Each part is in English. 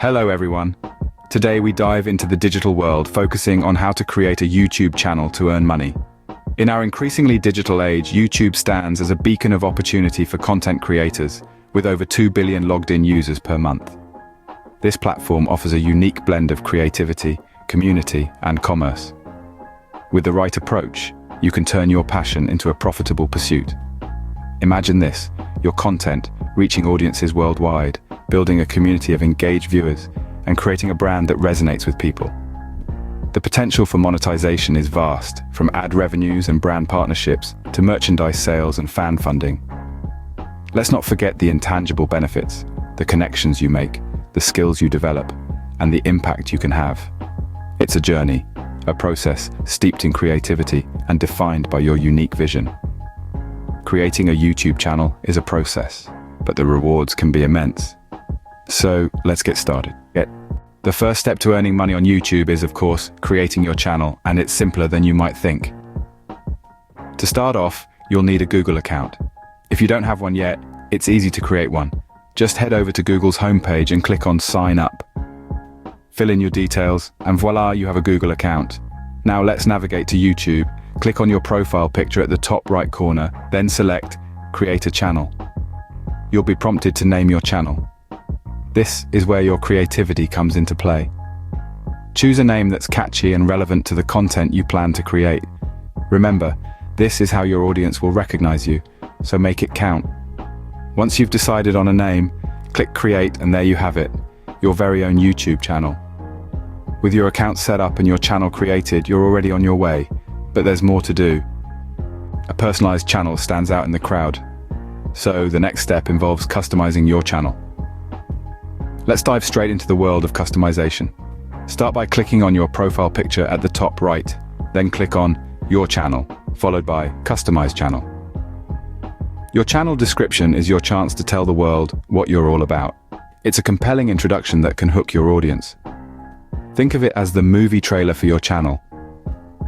Hello everyone. Today we dive into the digital world, focusing on how to create a YouTube channel to earn money. In our increasingly digital age, YouTube stands as a beacon of opportunity for content creators, with over 2 billion logged-in users per month. This platform offers a unique blend of creativity, community, and commerce. With the right approach, you can turn your passion into a profitable pursuit. Imagine this, your content reaching audiences worldwide, building a community of engaged viewers, and creating a brand that resonates with people. The potential for monetization is vast, from ad revenues and brand partnerships to merchandise sales and fan funding. Let's not forget the intangible benefits, the connections you make, the skills you develop, and the impact you can have. It's a journey, a process steeped in creativity and defined by your unique vision. Creating a YouTube channel is a process, but the rewards can be immense. So let's get started. The first step to earning money on YouTube is, of course, creating your channel, and it's simpler than you might think. To start off, you'll need a Google account. If you don't have one yet, it's easy to create one. Just head over to Google's homepage and click on Sign Up. Fill in your details, and voila, you have a Google account. Now let's navigate to YouTube. Click on your profile picture at the top right corner, then select Create a Channel. You'll be prompted to name your channel. This is where your creativity comes into play. Choose a name that's catchy and relevant to the content you plan to create. Remember, this is how your audience will recognize you, so make it count. Once you've decided on a name, click Create, and there you have it, your very own YouTube channel. With your account set up and your channel created, you're already on your way, but there's more to do. A personalized channel stands out in the crowd. So the next step involves customizing your channel. Let's dive straight into the world of customization. Start by clicking on your profile picture at the top right, then click on Your Channel, followed by Customize Channel. Your channel description is your chance to tell the world what you're all about. It's a compelling introduction that can hook your audience. Think of it as the movie trailer for your channel.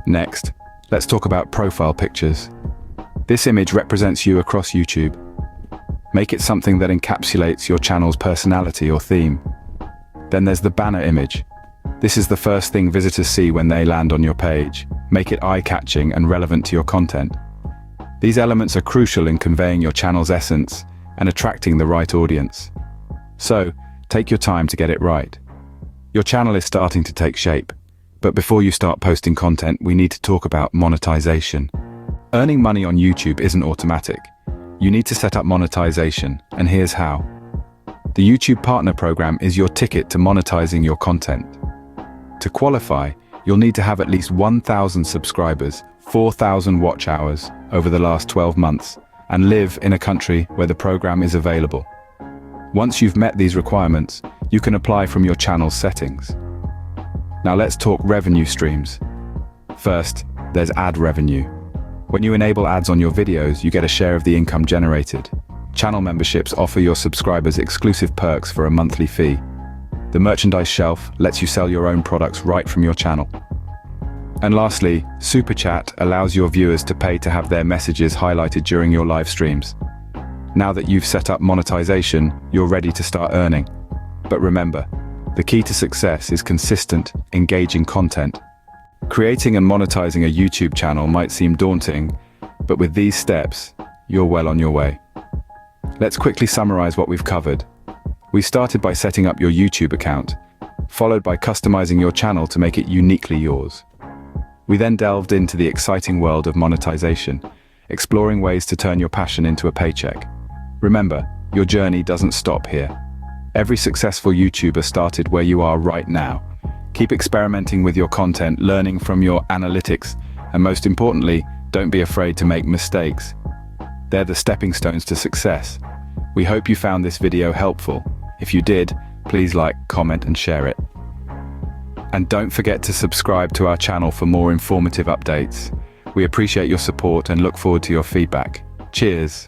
Next, let's talk about profile pictures. This image represents you across YouTube. Make it something that encapsulates your channel's personality or theme. Then there's the banner image. This is the first thing visitors see when they land on your page. Make it eye-catching and relevant to your content. These elements are crucial in conveying your channel's essence and attracting the right audience. So, take your time to get it right. Your channel is starting to take shape, but before you start posting content, we need to talk about monetization. Earning money on YouTube isn't automatic. You need to set up monetization, and here's how. The YouTube Partner Program is your ticket to monetizing your content. To qualify, you'll need to have at least 1,000 subscribers, 4,000 watch hours over the last 12 months, and live in a country where the program is available. Once you've met these requirements, you can apply from your channel's settings. Now let's talk revenue streams. First, there's ad revenue. When you enable ads on your videos, you get a share of the income generated. Channel memberships offer your subscribers exclusive perks for a monthly fee. The merchandise shelf lets you sell your own products right from your channel. And lastly, Super Chat allows your viewers to pay to have their messages highlighted during your live streams. Now that you've set up monetization, you're ready to start earning. But remember, the key to success is consistent, engaging content. Creating and monetizing a YouTube channel might seem daunting, but with these steps, you're well on your way. Let's quickly summarize what we've covered. We started by setting up your YouTube account, followed by customizing your channel to make it uniquely yours. We then delved into the exciting world of monetization, exploring ways to turn your passion into a paycheck. Remember, your journey doesn't stop here. Every successful YouTuber started where you are right now. Keep experimenting with your content, learning from your analytics, and most importantly, don't be afraid to make mistakes. They're the stepping stones to success. We hope you found this video helpful. If you did, please like, comment, and share it. And don't forget to subscribe to our channel for more informative updates. We appreciate your support and look forward to your feedback. Cheers!